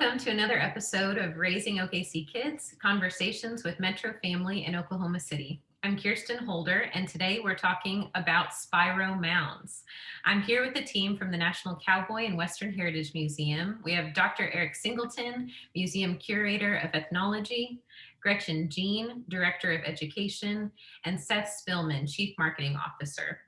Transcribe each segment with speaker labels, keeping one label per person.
Speaker 1: Welcome to another episode of Raising OKC Kids, Conversations with Metro Family in Oklahoma City. I'm Kirsten Holder, and today we're talking about Spiro Mounds. I'm here with the team from the National Cowboy and Western Heritage Museum. We have Dr. Eric Singleton, Museum Curator of Ethnology, Gretchen Jean, Director of Education, and Seth Spillman, Chief Marketing Officer.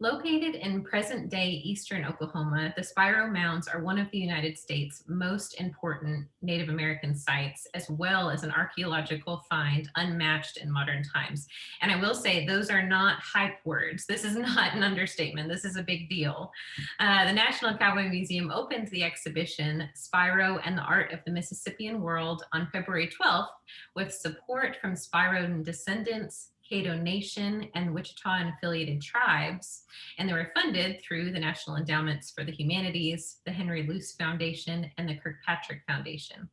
Speaker 1: Located in present-day eastern Oklahoma, the Spiro Mounds are one of the United States' most important Native American sites, as well as an archaeological find unmatched in modern times. And I will say, those are not hype words. This is not an understatement. This is a big deal. The National Cowboy Museum opened the exhibition, Spiro and the Art of the Mississippian World, on February 12th, with support from Spiro descendants, Caddo Nation, and Wichita and affiliated tribes, and they were funded through the National Endowments for the Humanities, the Henry Luce Foundation, and the Kirkpatrick Foundation.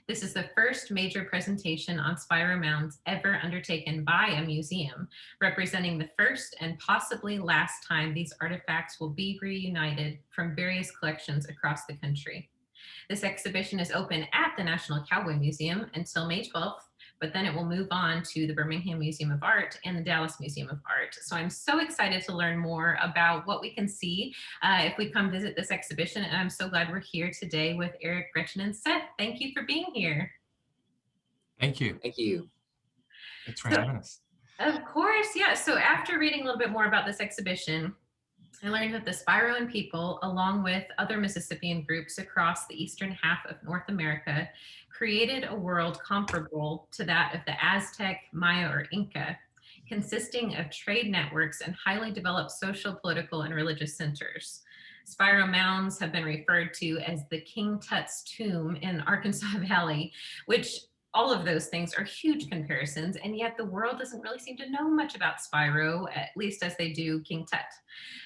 Speaker 1: This is the first major presentation on Spiro Mounds ever undertaken by a museum, representing the first and possibly last time these artifacts will be reunited from various collections across the country. This exhibition is open at the National Cowboy Museum until May 12th, but then it will move on to the Birmingham Museum of Art and the Dallas Museum of Art. So I'm so excited to learn more about what we can see if we come visit this exhibition. And I'm so glad we're here today with Eric, Gretchen, and Seth. Thank you for being here.
Speaker 2: Thank you.
Speaker 3: Thank you.
Speaker 2: Thanks for having us.
Speaker 1: Of course, yeah. So after reading a little bit more about this exhibition, I learned that the Spiroan people, along with other Mississippian groups across the eastern half of North America, created a world comparable to that of the Aztec, Maya, or Inca, consisting of trade networks and highly developed social, political, and religious centers. Spiro Mounds have been referred to as the King Tut's tomb in Arkansas Valley, which all of those things are huge comparisons, and yet the world doesn't really seem to know much about Spiro, at least as they do King Tut.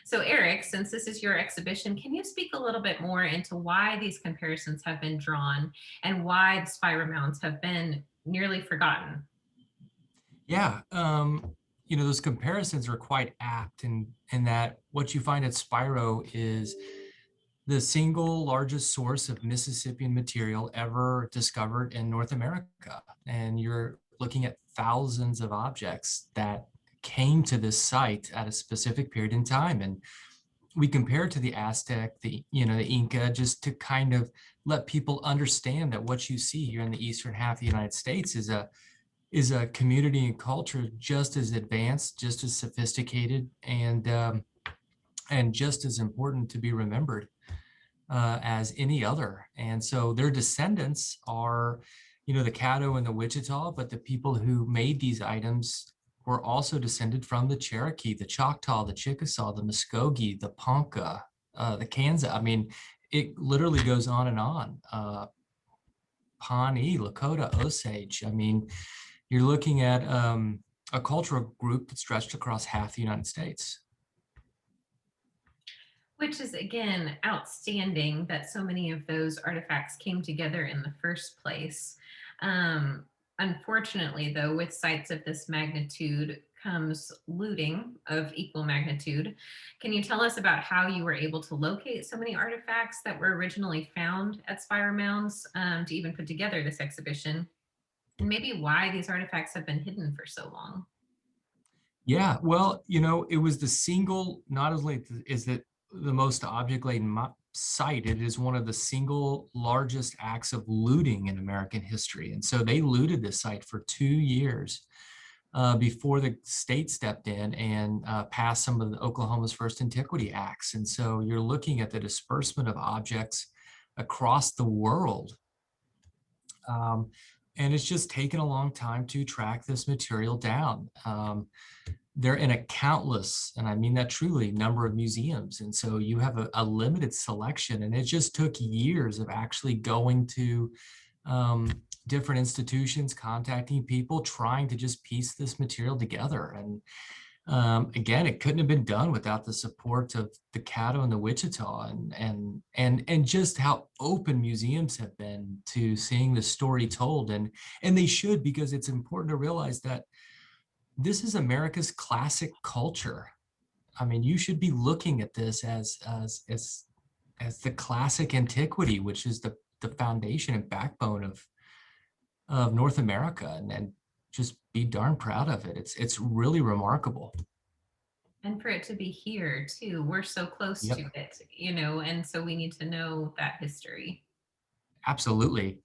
Speaker 1: So Eric, since this is your exhibition, can you speak a little bit more into why these comparisons have been drawn and why the Spiro Mounds have been nearly forgotten?
Speaker 2: Yeah, those comparisons are quite apt in that what you find at Spiro is the single largest source of Mississippian material ever discovered in North America. And you're looking at thousands of objects that came to this site at a specific period in time. And we compare it to the Aztec, the Inca, just to kind of let people understand that what you see here in the eastern half of the United States is a community and culture just as advanced, just as sophisticated, and just as important to be remembered as any other. And so their descendants are, the Caddo and the Wichita, but the people who made these items were also descended from the Cherokee, the Choctaw, the Chickasaw, the Muskogee, the Ponca, the Kansa. I mean, it literally goes on and on. Pawnee, Lakota, Osage. I mean, you're looking at a cultural group that stretched across half the United States.
Speaker 1: Which is, again, outstanding that so many of those artifacts came together in the first place. Unfortunately, though, with sites of this magnitude comes looting of equal magnitude. Can you tell us about how you were able to locate so many artifacts that were originally found at Spiro Mounds to even put together this exhibition? And maybe why these artifacts have been hidden for so long?
Speaker 2: Yeah, well, it was the single, not only is it the most object-laden site, it is one of the single largest acts of looting in American history. And so they looted this site for 2 years before the state stepped in and passed some of the Oklahoma's first antiquity acts. And so you're looking at the disbursement of objects across the world. And it's just taken a long time to track this material down. They're in a countless, and I mean that truly, number of museums. And so you have a limited selection, and it just took years of actually going to different institutions, contacting people, trying to just piece this material together. And again, it couldn't have been done without the support of the Caddo and the Wichita, and just how open museums have been to seeing the story told. And they should, because it's important to realize that this is America's classic culture. I mean, you should be looking at this as as the classic antiquity, which is the foundation and backbone of North America, and just be darn proud of it. It's really remarkable.
Speaker 1: And for it to be here too, we're so close to
Speaker 2: Yep,
Speaker 1: it, and so we need to know that history.
Speaker 2: absolutely.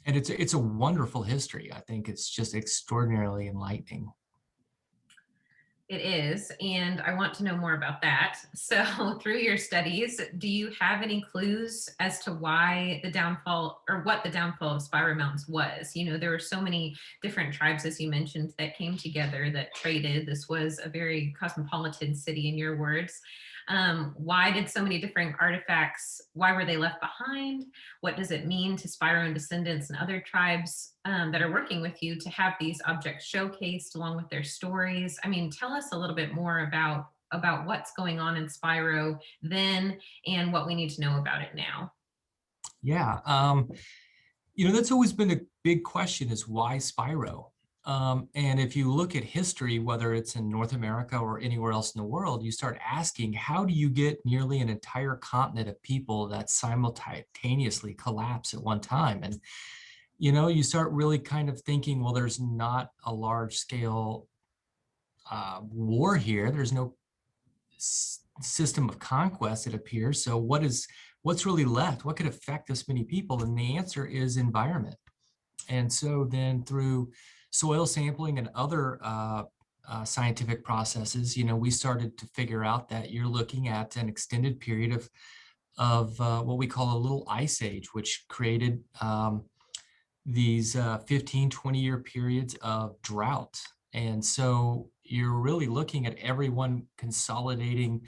Speaker 2: And it's a wonderful history. I think it's just extraordinarily enlightening.
Speaker 1: It is, and I want to know more about that. So, through your studies, do you have any clues as to why the downfall or what the downfall of Spiro Mountains was? There were so many different tribes, as you mentioned, that came together that traded. This was a very cosmopolitan city, in your words. Why did so many different artifacts, why were they left behind? What does it mean to Spiro and descendants and other tribes that are working with you to have these objects showcased along with their stories? I mean, tell us a little bit more about what's going on in Spiro then and what we need to know about it now.
Speaker 2: Yeah. That's always been a big question, is why Spiro? And if you look at history, whether it's in North America or anywhere else in the world, you start asking, how do you get nearly an entire continent of people that simultaneously collapse at one time? And, you start really kind of thinking, well, there's not a large scale war here. There's no system of conquest, it appears. So what's really left? What could affect this many people? And the answer is environment. And so then through soil sampling and other scientific processes, we started to figure out that you're looking at an extended period of what we call a little ice age, which created these 15, 20-year periods of drought. And so you're really looking at everyone consolidating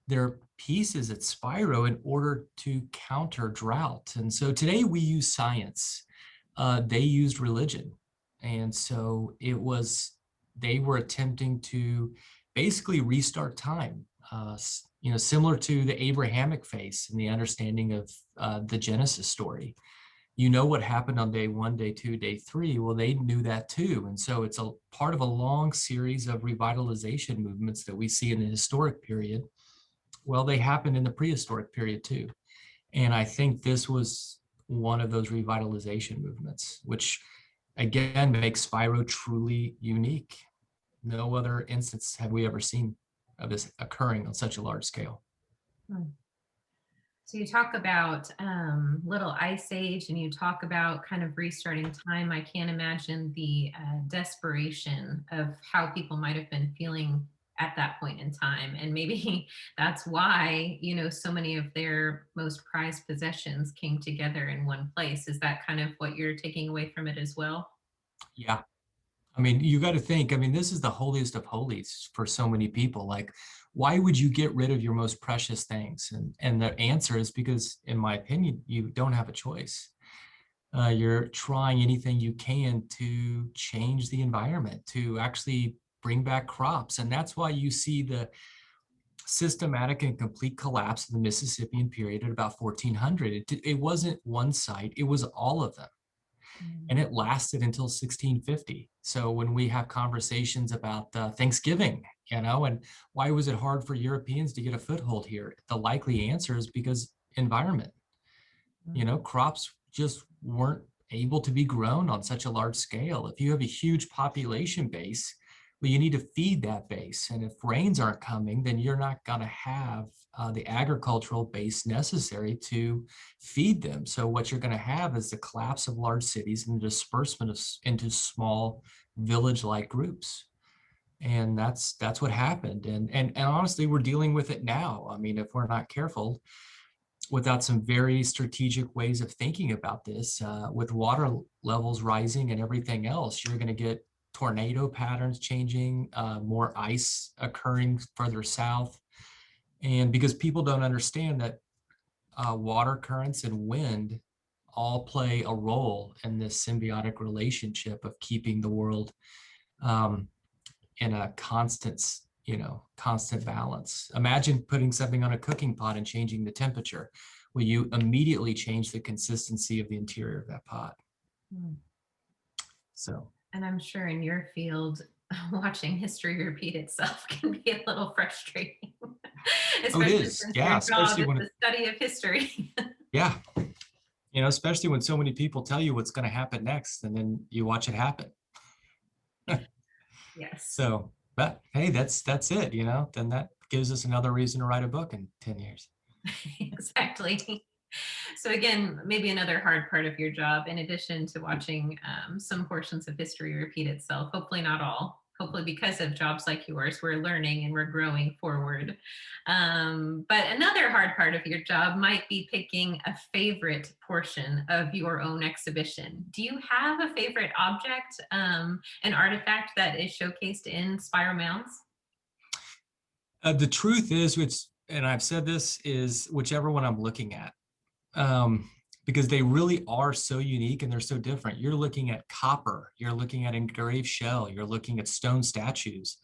Speaker 2: their pieces at Spiro in order to counter drought. And so today we use science. They used religion. And so they were attempting to basically restart time, similar to the Abrahamic faith and the understanding of the Genesis story. What happened on day 1, day 2, day 3. Well, they knew that too. And so it's a part of a long series of revitalization movements that we see in the historic period. Well, they happened in the prehistoric period too. And I think this was one of those revitalization movements, which again makes Spiro truly unique. No other instance have we ever seen of this occurring on such a large scale.
Speaker 1: Hmm. So you talk about Little Ice Age, and you talk about kind of restarting time. I can't imagine the desperation of how people might have been feeling at that point in time, and maybe that's why so many of their most prized possessions came together in one place. Is that kind of what you're taking away from it as well?
Speaker 2: Yeah. I mean, you got to think, this is the holiest of holies for so many people. Like, why would you get rid of your most precious things? And the answer is because, in my opinion, you don't have a choice. You're trying anything you can to change the environment, to actually bring back crops. And that's why you see the systematic and complete collapse of the Mississippian period at about 1400. It wasn't one site, it was all of them. And
Speaker 1: Mm.
Speaker 2: it lasted until 1650. So when we have conversations about Thanksgiving, and why was it hard for Europeans to get a foothold here? The likely answer is because environment. Crops just weren't able to be grown on such a large scale. If you have a huge population base, well, you need to feed that base. And if rains aren't coming, then you're not going to have the agricultural base necessary to feed them. So what you're going to have is the collapse of large cities and the disbursement into small village-like groups. And that's what happened. And honestly, we're dealing with it now. If we're not careful, without some very strategic ways of thinking about this, with water levels rising and everything else, you're going to get tornado patterns changing, more ice occurring further south. And because people don't understand that water currents and wind all play a role in this symbiotic relationship of keeping the world um, in a constant balance. Imagine putting something on a cooking pot and changing the temperature. Well, you immediately change the consistency of the interior of that pot.
Speaker 1: Mm.
Speaker 2: So
Speaker 1: And I'm sure in your field, watching history repeat itself can be a little frustrating.
Speaker 2: Oh, it
Speaker 1: especially
Speaker 2: is.
Speaker 1: since
Speaker 2: Yeah,
Speaker 1: your job
Speaker 2: especially
Speaker 1: is
Speaker 2: when
Speaker 1: the study of history.
Speaker 2: yeah, especially when so many people tell you what's going to happen next, and then you watch it happen.
Speaker 1: Yes,
Speaker 2: So, but hey, that's it. Then that gives us another reason to write a book in 10 years.
Speaker 1: exactly. So again, maybe another hard part of your job, in addition to watching some portions of history repeat itself, hopefully not all, hopefully because of jobs like yours, we're learning and we're growing forward. But another hard part of your job might be picking a favorite portion of your own exhibition. Do you have a favorite object, an artifact that is showcased in Spiro Mounds?
Speaker 2: The truth is, and I've said this, is whichever one I'm looking at, um, because they really are so unique and they're so different. You're looking at copper, you're looking at engraved shell, you're looking at stone statues,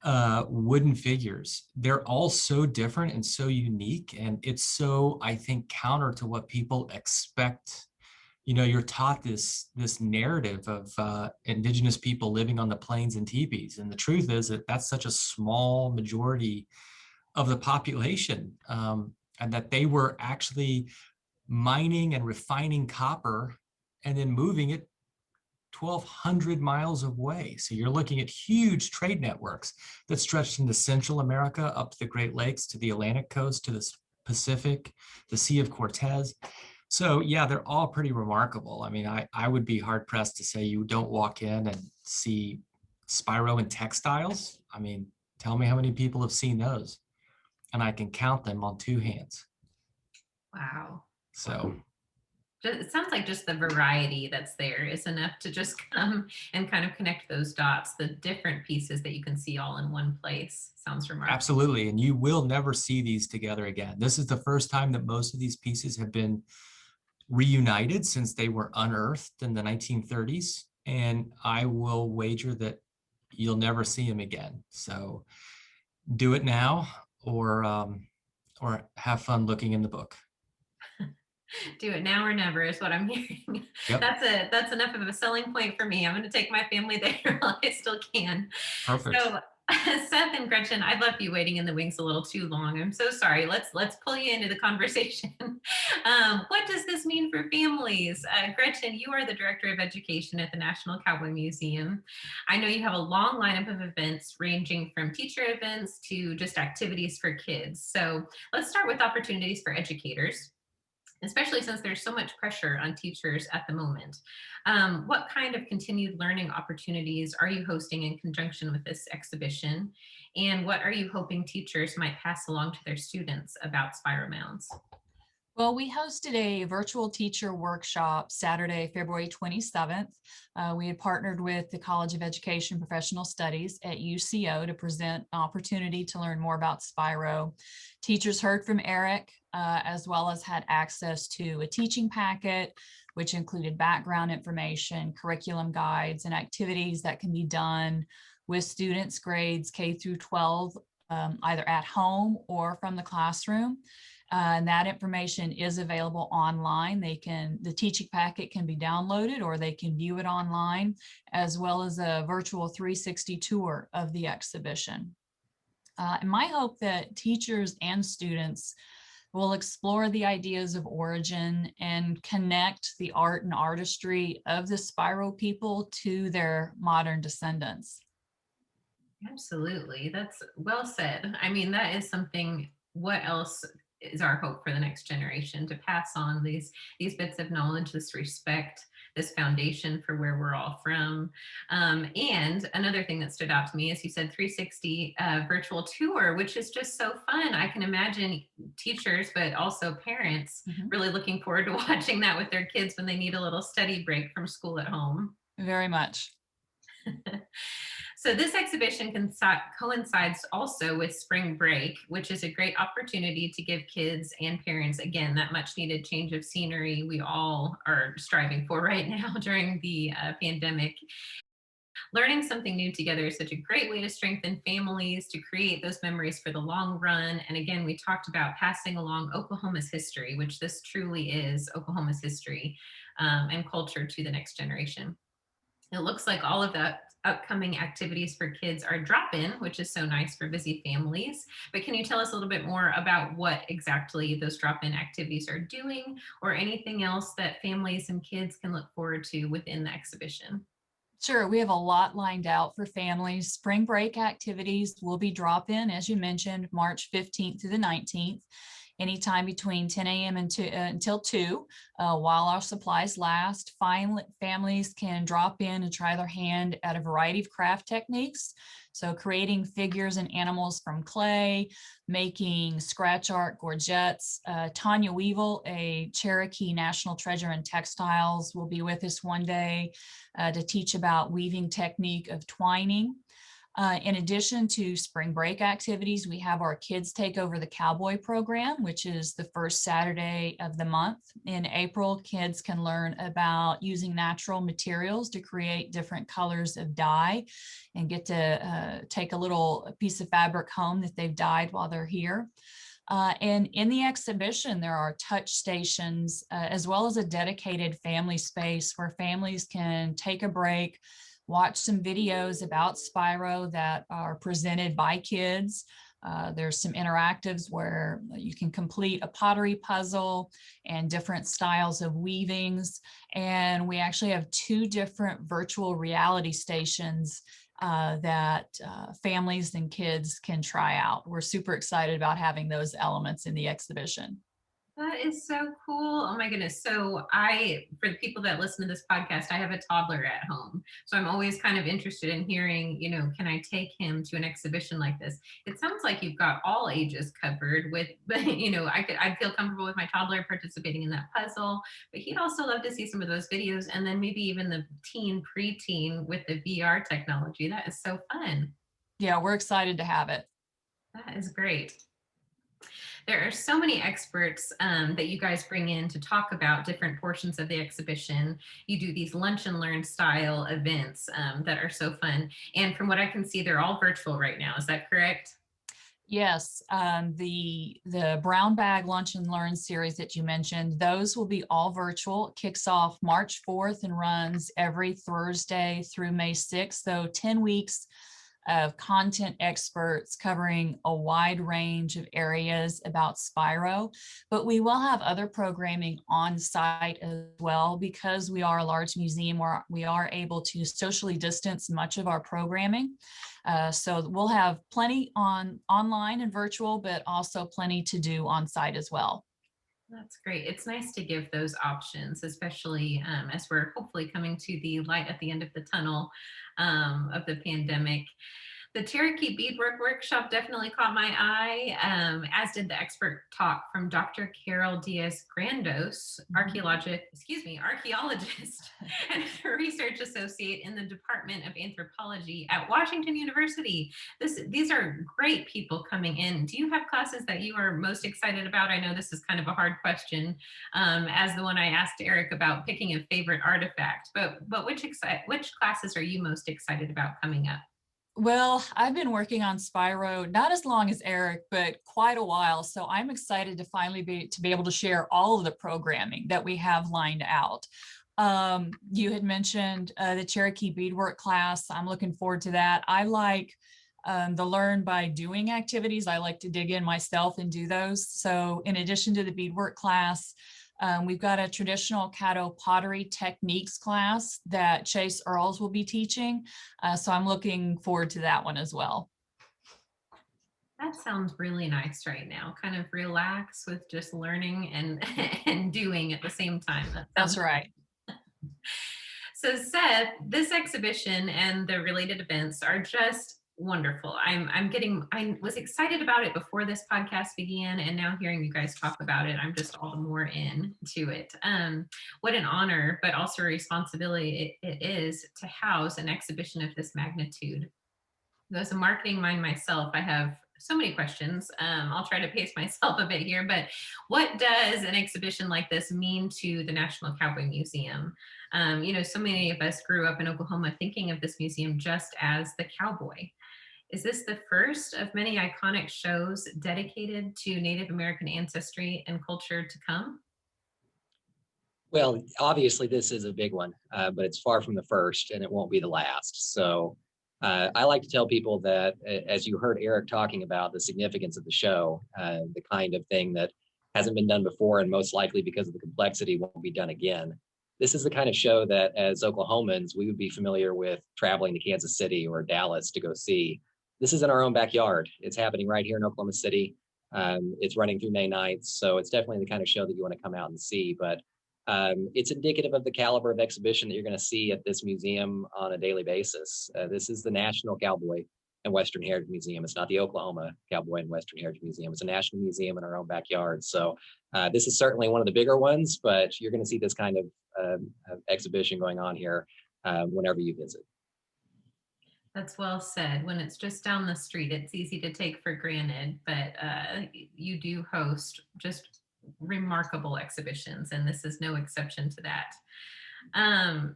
Speaker 2: wooden figures. They're all so different and so unique, and it's so, I think, counter to what people expect. You're taught this narrative of indigenous people living on the plains and teepees, and the truth is that that's such a small majority of the population, and that they were actually mining and refining copper and then moving it 1,200 miles away. So you're looking at huge trade networks that stretched into Central America, up to the Great Lakes, to the Atlantic coast, to the Pacific, the Sea of Cortez. So yeah, they're all pretty remarkable. I mean, I would be hard pressed to say you don't walk in and see Spiro and textiles. I mean, tell me how many people have seen those, and I can count them on two hands.
Speaker 1: Wow.
Speaker 2: So
Speaker 1: It sounds like just the variety that's there is enough to just come and kind of connect those dots, the different pieces that you can see all in one place. Sounds remarkable.
Speaker 2: absolutely, and you will never see these together again. This is the first time that most of these pieces have been reunited since they were unearthed in the 1930s, and I will wager that you'll never see them again. So do it now, or have fun looking in the book.
Speaker 1: Do it now or never is what I'm hearing.
Speaker 2: Yep,
Speaker 1: That's enough of a selling point for me. I'm going to take my family there while I still can.
Speaker 2: perfect.
Speaker 1: So Seth and Gretchen, I've left you waiting in the wings a little too long. I'm so sorry. Let's pull you into the conversation. What does this mean for families? Gretchen, you are the director of education at the National Cowboy Museum. I know you have a long lineup of events ranging from teacher events to just activities for kids. So let's start with opportunities for educators, especially since there's so much pressure on teachers at the moment. What kind of continued learning opportunities are you hosting in conjunction with this exhibition? And what are you hoping teachers might pass along to their students about Spiro Mounds?
Speaker 3: Well, we hosted a virtual teacher workshop Saturday, February 27th. We had partnered with the College of Education Professional Studies at UCO to present an opportunity to learn more about Spiro. Teachers heard from Eric, as well as had access to a teaching packet, which included background information, curriculum guides, and activities that can be done with students grades K through 12, either at home or from the classroom. And that information is available online. The teaching packet can be downloaded or they can view it online, as well as a virtual 360 tour of the exhibition. And my hope that teachers and students will explore the ideas of origin and connect the art and artistry of the Spiro people to their modern descendants.
Speaker 1: Absolutely. That's well said. I mean, that is something. What else is our hope for the next generation to pass on these bits of knowledge, this respect, this foundation for where we're all from. And another thing that stood out to me is you said 360 virtual tour, which is just so fun. I can imagine teachers, but also parents really looking forward to watching that with their kids when they need a little study break from school at home.
Speaker 3: Very much.
Speaker 1: So this exhibition coincides also with spring break, which is a great opportunity to give kids and parents, again, that much needed change of scenery we all are striving for right now during the pandemic. Learning something new together is such a great way to strengthen families, to create those memories for the long run. And again, we talked about passing along Oklahoma's history, which this truly is Oklahoma's history and culture to the next generation. It looks like all of that upcoming activities for kids are drop-in, which is so nice for busy families. But can you tell us a little bit more about what exactly those drop-in activities are doing, or anything else that families and kids can look forward to within the exhibition?
Speaker 3: Sure, we have a lot lined out for families. Spring break activities will be drop-in, as you mentioned, March 15th through the 19th, anytime between 10 a.m. until 2, while our supplies last. Families can drop in and try their hand at a variety of craft techniques. So creating figures and animals from clay, making scratch art gorgets. Tanya Weevil, a Cherokee National Treasure in Textiles, will be with us one day to teach about weaving technique of twining. In addition to spring break activities, we have our Kids Take Over the Cowboy program, which is the first Saturday of the month. In April, kids can learn about using natural materials to create different colors of dye and get to take a little piece of fabric home that they've dyed while they're here. And in the exhibition, there are touch stations, as well as a dedicated family space where families can take a break, watch some videos about Spiro that are presented by kids. There's some interactives where you can complete a pottery puzzle and different styles of weavings. And we actually have 2 different virtual reality stations that families and kids can try out. We're super excited about having those elements in the exhibition.
Speaker 1: That is so cool. Oh my goodness. So for the people that listen to this podcast, I have a toddler at home. So I'm always kind of interested in hearing, can I take him to an exhibition like this? It sounds like you've got all ages covered with, I'd feel comfortable with my toddler participating in that puzzle, but he'd also love to see some of those videos, and then maybe even the preteen with the VR technology. That is so fun.
Speaker 3: Yeah, we're excited to have it.
Speaker 1: That is great. There are so many experts that you guys bring in to talk about different portions of the exhibition. You do these lunch and learn style events that are so fun. And from what I can see, they're all virtual right now. Is that correct?
Speaker 3: Yes, the Brown Bag Lunch and Learn series that you mentioned, those will be all virtual. It kicks off March 4th and runs every Thursday through May 6th. So 10 weeks of content experts covering a wide range of areas about Spiro, but we will have other programming on site as well. Because we are a large museum where we are able to socially distance much of our programming. So we'll have plenty online and virtual, but also plenty to do on site as well.
Speaker 1: That's great. It's nice to give those options, especially as we're hopefully coming to the light at the end of the tunnel of the pandemic. The Cherokee Beadwork Workshop definitely caught my eye, as did the expert talk from Dr. Carol Diaz-Grandos, archaeologist and research associate in the Department of Anthropology at Washington University. These are great people coming in. Do you have classes that you are most excited about? I know this is kind of a hard question, as the one I asked Eric about picking a favorite artifact, but which classes are you most excited about coming up?
Speaker 3: Well, I've been working on Spiro not as long as Eric, but quite a while. So I'm excited to finally be able to share all of the programming that we have lined out. You had mentioned the Cherokee beadwork class. I'm looking forward to that. I like the learn by doing activities. I like to dig in myself and do those. So in addition to the beadwork class, we've got a traditional Caddo pottery techniques class that Chase Earls will be teaching. So I'm looking forward to that one as well.
Speaker 1: That sounds really nice right now. Kind of relax with just learning and and doing at the same time.
Speaker 3: That's right.
Speaker 1: So Seth, this exhibition and the related events are just wonderful. I was excited about it before this podcast began, and now hearing you guys talk about it, I'm just all the more into it. What an honor, but also a responsibility it is to house an exhibition of this magnitude. As a marketing mind myself, I have so many questions. I'll try to pace myself a bit here, but what does an exhibition like this mean to the National Cowboy Museum? So many of us grew up in Oklahoma thinking of this museum just as the cowboy. Is this the first of many iconic shows dedicated to Native American ancestry and culture to come?
Speaker 4: Well, obviously, this is a big one, but it's far from the first, and it won't be the last. So, I like to tell people that, as you heard Eric talking about the significance of the show, the kind of thing that hasn't been done before, and most likely because of the complexity won't be done again. This is the kind of show that, as Oklahomans, we would be familiar with traveling to Kansas City or Dallas to go see. This is in our own backyard. It's happening right here in Oklahoma City. It's running through May 9th, so it's definitely the kind of show that you want to come out and see. But it's indicative of the caliber of exhibition that you're going to see at this museum on a daily basis. This is the National Cowboy and Western Heritage Museum. It's not the Oklahoma Cowboy and Western Heritage Museum. It's a national museum in our own backyard. So this is certainly one of the bigger ones, but you're going to see this kind of exhibition going on here whenever you visit.
Speaker 1: That's well said. When it's just down the street, it's easy to take for granted, but you do host just remarkable exhibitions, and this is no exception to that.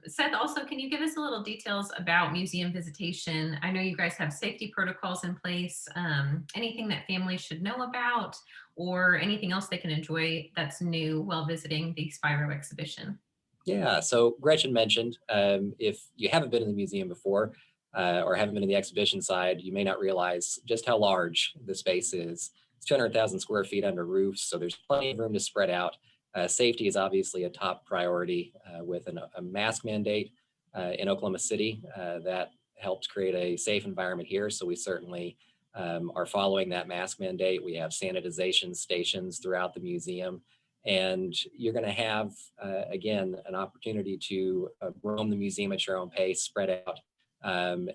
Speaker 1: Seth, also, can you give us a little details about museum visitation? I know you guys have safety protocols in place. Anything that families should know about, or anything else they can enjoy that's new while visiting the Spiro exhibition?
Speaker 4: Yeah, so Gretchen mentioned if you haven't been in the museum before or haven't been in the exhibition side, you may not realize just how large the space is. It's 200,000 square feet under roofs, so there's plenty of room to spread out. Safety is obviously a top priority with a mask mandate in Oklahoma City that helps create a safe environment here. So we certainly are following that mask mandate. We have sanitization stations throughout the museum. And you're going to have, again, an opportunity to roam the museum at your own pace, spread out,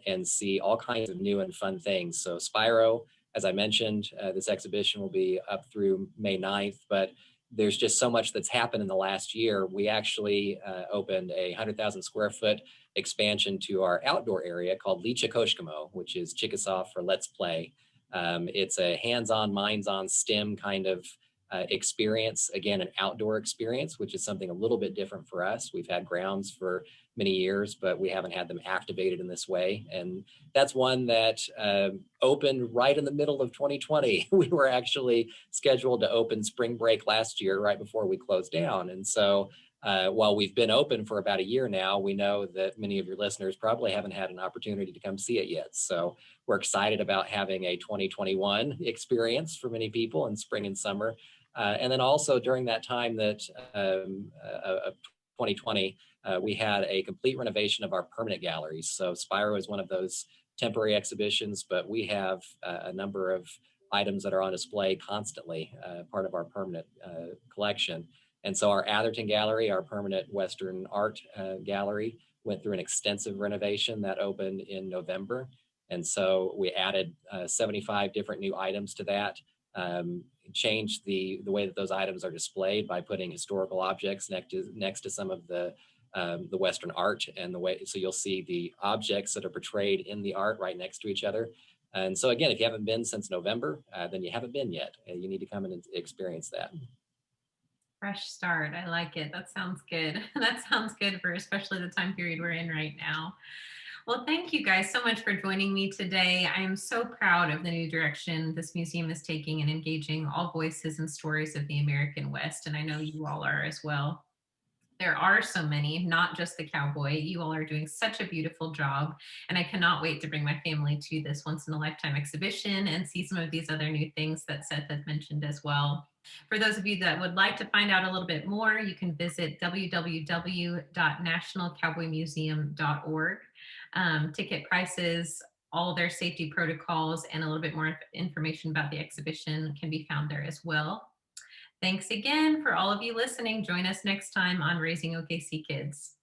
Speaker 4: and see all kinds of new and fun things. So Spiro, as I mentioned, this exhibition will be up through May 9th, but there's just so much that's happened in the last year. We actually opened a 100,000 square foot expansion to our outdoor area called Licha, which is Chickasaw for Let's Play. It's a hands-on, minds-on STEM kind of experience, again, an outdoor experience, which is something a little bit different for us. We've had grounds for many years, but we haven't had them activated in this way. And that's one that opened right in the middle of 2020. We were actually scheduled to open spring break last year, right before we closed down. And so while we've been open for about a year now, we know that many of your listeners probably haven't had an opportunity to come see it yet. So we're excited about having a 2021 experience for many people in spring and summer. And then also during that time that of 2020, we had a complete renovation of our permanent galleries. So Spiro is one of those temporary exhibitions, but we have a number of items that are on display constantly, part of our permanent collection. And so our Atherton Gallery, our permanent Western art gallery, went through an extensive renovation that opened in November. And so we added 75 different new items to that. Changed the way that those items are displayed by putting historical objects next to some of the Western art, and the way, so you'll see the objects that are portrayed in the art right next to each other. And so again, if you haven't been since November, then you haven't been yet. You need to come and experience that.
Speaker 1: Fresh start. I like it. That sounds good. That sounds good for especially the time period we're in right now. Well, thank you guys so much for joining me today. I am so proud of the new direction this museum is taking and engaging all voices and stories of the American West. And I know you all are as well. There are so many, not just the Cowboy. You all are doing such a beautiful job. And I cannot wait to bring my family to this once in a lifetime exhibition and see some of these other new things that Seth has mentioned as well. For those of you that would like to find out a little bit more, you can visit www.nationalcowboymuseum.org. Ticket prices, all their safety protocols, and a little bit more information about the exhibition can be found there as well. Thanks again for all of you listening. Join us next time on Raising OKC Kids.